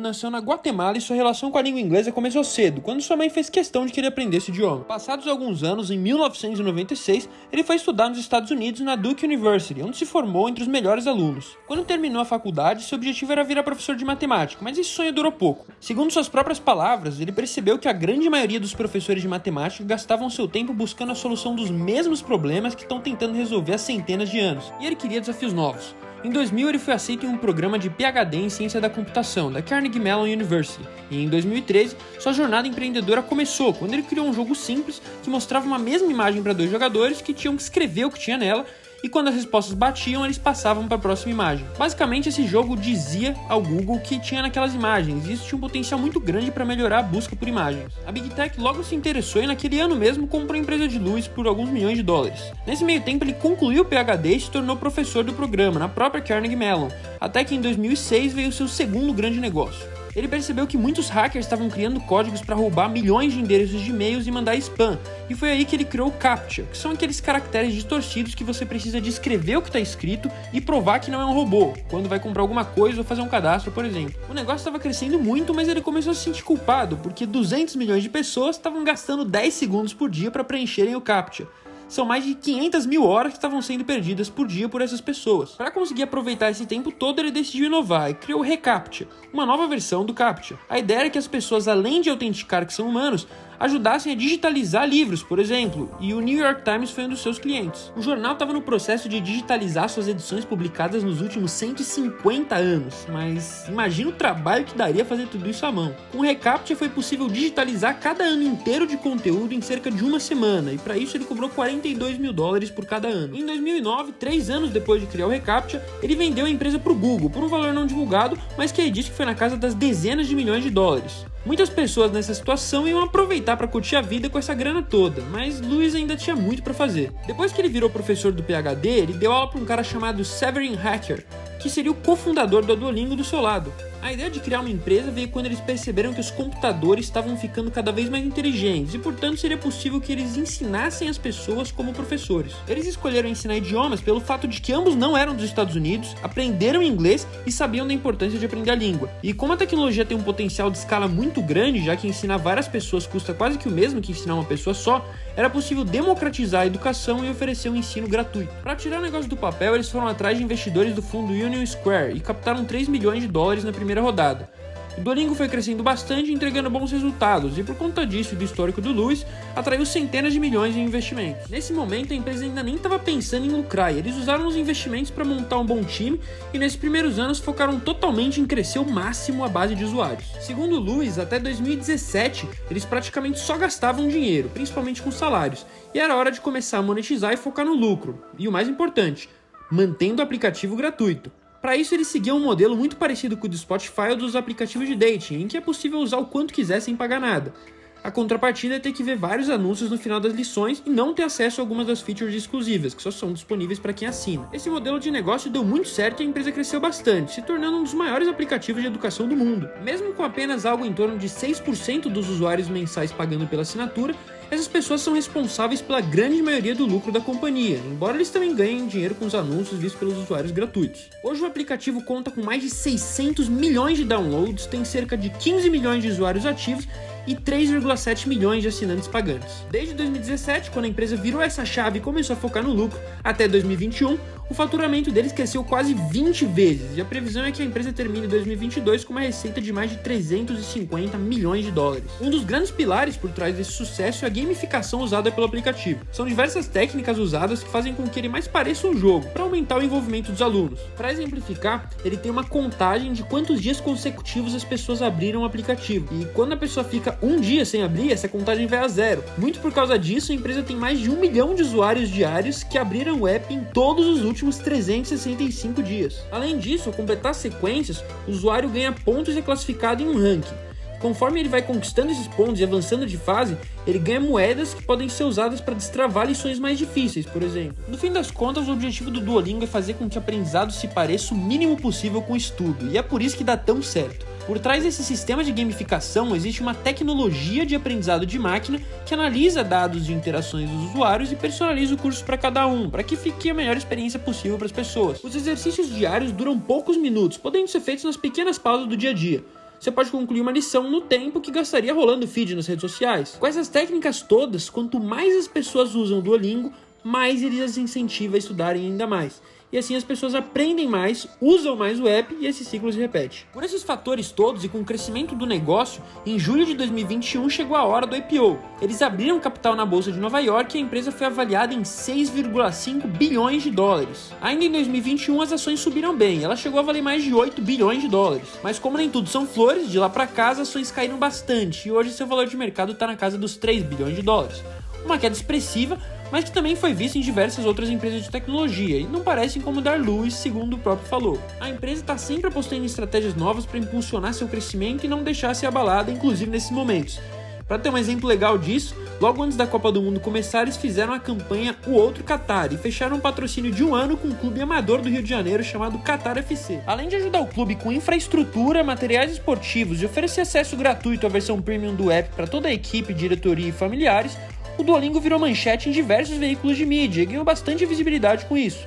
nasceu na Guatemala e sua relação com a língua inglesa começou cedo, quando sua mãe fez questão de querer aprender esse idioma. Passados alguns anos, em 1996, ele foi estudar nos Estados Unidos na Duke University, onde se formou entre os melhores alunos. Quando terminou a faculdade, seu objetivo era virar professor de matemática, mas esse sonho durou pouco. Segundo suas próprias palavras, ele percebeu que a grande maioria dos professores de matemática gastavam seu tempo buscando a solução dos mesmos problemas que estão tentando resolver há centenas de anos, e ele queria desafios novos. Em 2000, ele foi aceito em um programa de PhD em Ciência da Computação, da Carnegie Mellon University, e em 2013, sua jornada empreendedora começou, quando ele criou um jogo simples que mostrava uma mesma imagem para dois jogadores que tinham que escrever o que tinha nela, e quando as respostas batiam, eles passavam para a próxima imagem. Basicamente, esse jogo dizia ao Google o que tinha naquelas imagens, e isso tinha um potencial muito grande para melhorar a busca por imagens. A Big Tech logo se interessou e naquele ano mesmo comprou a empresa de luz por alguns milhões de dólares. Nesse meio tempo, ele concluiu o PhD e se tornou professor do programa, na própria Carnegie Mellon, até que em 2006 veio o seu segundo grande negócio. Ele percebeu que muitos hackers estavam criando códigos para roubar milhões de endereços de e-mails e mandar spam, e foi aí que ele criou o CAPTCHA, que são aqueles caracteres distorcidos que você precisa descrever o que está escrito e provar que não é um robô, quando vai comprar alguma coisa ou fazer um cadastro, por exemplo. O negócio estava crescendo muito, mas ele começou a se sentir culpado, porque 200 milhões de pessoas estavam gastando 10 segundos por dia para preencherem o CAPTCHA. São mais de 500 mil horas que estavam sendo perdidas por dia por essas pessoas. Para conseguir aproveitar esse tempo todo, ele decidiu inovar e criou o reCAPTCHA, uma nova versão do CAPTCHA. A ideia era que as pessoas, além de autenticar que são humanos, ajudassem a digitalizar livros, por exemplo, e o New York Times foi um dos seus clientes. O jornal estava no processo de digitalizar suas edições publicadas nos últimos 150 anos, mas imagina o trabalho que daria fazer tudo isso à mão. Com o reCAPTCHA foi possível digitalizar cada ano inteiro de conteúdo em cerca de uma semana, e para isso ele cobrou $42 mil por cada ano. Em 2009, 3 anos depois de criar o reCAPTCHA, ele vendeu a empresa para o Google por um valor não divulgado, mas que ele disse que foi na casa das dezenas de milhões de dólares. Muitas pessoas nessa situação iam aproveitar para curtir a vida com essa grana toda, mas Lewis ainda tinha muito para fazer. Depois que ele virou professor do PhD, ele deu aula para um cara chamado Severin Hacker, que seria o cofundador do Duolingo do seu lado. A ideia de criar uma empresa veio quando eles perceberam que os computadores estavam ficando cada vez mais inteligentes e, portanto, seria possível que eles ensinassem as pessoas como professores. Eles escolheram ensinar idiomas pelo fato de que ambos não eram dos Estados Unidos, aprenderam inglês e sabiam da importância de aprender a língua. E como a tecnologia tem um potencial de escala muito grande, já que ensinar várias pessoas custa quase que o mesmo que ensinar uma pessoa só, era possível democratizar a educação e oferecer um ensino gratuito. Para tirar o negócio do papel, eles foram atrás de investidores do fundo Union Square e captaram $3 milhões na primeira rodada. O Duolingo foi crescendo bastante e entregando bons resultados, e por conta disso e do histórico do Lewis, atraiu centenas de milhões em investimentos. Nesse momento, a empresa ainda nem estava pensando em lucrar, e eles usaram os investimentos para montar um bom time, e nesses primeiros anos focaram totalmente em crescer o máximo a base de usuários. Segundo o Lewis, até 2017, eles praticamente só gastavam dinheiro, principalmente com salários, e era hora de começar a monetizar e focar no lucro. E o mais importante, mantendo o aplicativo gratuito. Para isso, eles seguiam um modelo muito parecido com o do Spotify ou dos aplicativos de dating, em que é possível usar o quanto quiser sem pagar nada. A contrapartida é ter que ver vários anúncios no final das lições e não ter acesso a algumas das features exclusivas, que só são disponíveis para quem assina. Esse modelo de negócio deu muito certo e a empresa cresceu bastante, se tornando um dos maiores aplicativos de educação do mundo. Mesmo com apenas algo em torno de 6% dos usuários mensais pagando pela assinatura, essas pessoas são responsáveis pela grande maioria do lucro da companhia, embora eles também ganhem dinheiro com os anúncios vistos pelos usuários gratuitos. Hoje o aplicativo conta com mais de 600 milhões de downloads, tem cerca de 15 milhões de usuários ativos e 3,7 milhões de assinantes pagantes. Desde 2017, quando a empresa virou essa chave e começou a focar no lucro, até 2021, o faturamento deles cresceu quase 20 vezes, e a previsão é que a empresa termine 2022 com uma receita de mais de 350 milhões de dólares. Um dos grandes pilares por trás desse sucesso é a gamificação usada pelo aplicativo. São diversas técnicas usadas que fazem com que ele mais pareça um jogo, para aumentar o envolvimento dos alunos. Para exemplificar, ele tem uma contagem de quantos dias consecutivos as pessoas abriram o aplicativo, e quando a pessoa fica um dia sem abrir, essa contagem vai a zero. Muito por causa disso, a empresa tem mais de 1 milhão de usuários diários que abriram o app em todos os últimos 365 dias. Além disso, ao completar sequências, o usuário ganha pontos e é classificado em um ranking. Conforme ele vai conquistando esses pontos e avançando de fase, ele ganha moedas que podem ser usadas para destravar lições mais difíceis, por exemplo. No fim das contas, o objetivo do Duolingo é fazer com que o aprendizado se pareça o mínimo possível com o estudo, e é por isso que dá tão certo. Por trás desse sistema de gamificação existe uma tecnologia de aprendizado de máquina que analisa dados de interações dos usuários e personaliza o curso para cada um, para que fique a melhor experiência possível para as pessoas. Os exercícios diários duram poucos minutos, podendo ser feitos nas pequenas pausas do dia a dia. você pode concluir uma lição no tempo que gastaria rolando feed nas redes sociais. Com essas técnicas todas, quanto mais as pessoas usam o Duolingo, mais ele as incentiva a estudarem ainda mais. E assim as pessoas aprendem mais, usam mais o app e esse ciclo se repete. Por esses fatores todos e com o crescimento do negócio, em julho de 2021 chegou a hora do IPO. Eles abriram capital na bolsa de Nova York e a empresa foi avaliada em 6,5 bilhões de dólares. Ainda em 2021 as ações subiram bem, ela chegou a valer mais de 8 bilhões de dólares. Mas como nem tudo são flores, de lá pra cá as ações caíram bastante e hoje seu valor de mercado está na casa dos 3 bilhões de dólares. Uma queda expressiva, mas que também foi vista em diversas outras empresas de tecnologia e não parece incomodar Lewis, segundo o próprio falou. A empresa está sempre apostando em estratégias novas para impulsionar seu crescimento e não deixar ser abalada, inclusive nesses momentos. Para ter um exemplo legal disso, logo antes da Copa do Mundo começar, eles fizeram a campanha O Outro Qatar e fecharam um patrocínio de 1 ano com um clube amador do Rio de Janeiro chamado Qatar FC. Além de ajudar o clube com infraestrutura, materiais esportivos e oferecer acesso gratuito à versão premium do app para toda a equipe, diretoria e familiares, o Duolingo virou manchete em diversos veículos de mídia e ganhou bastante visibilidade com isso.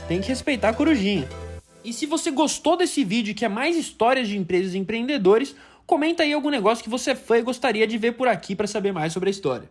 Tem que respeitar a corujinha. E se você gostou desse vídeo e quer mais histórias de empresas e empreendedores, comenta aí algum negócio que você é fã e gostaria de ver por aqui para saber mais sobre a história.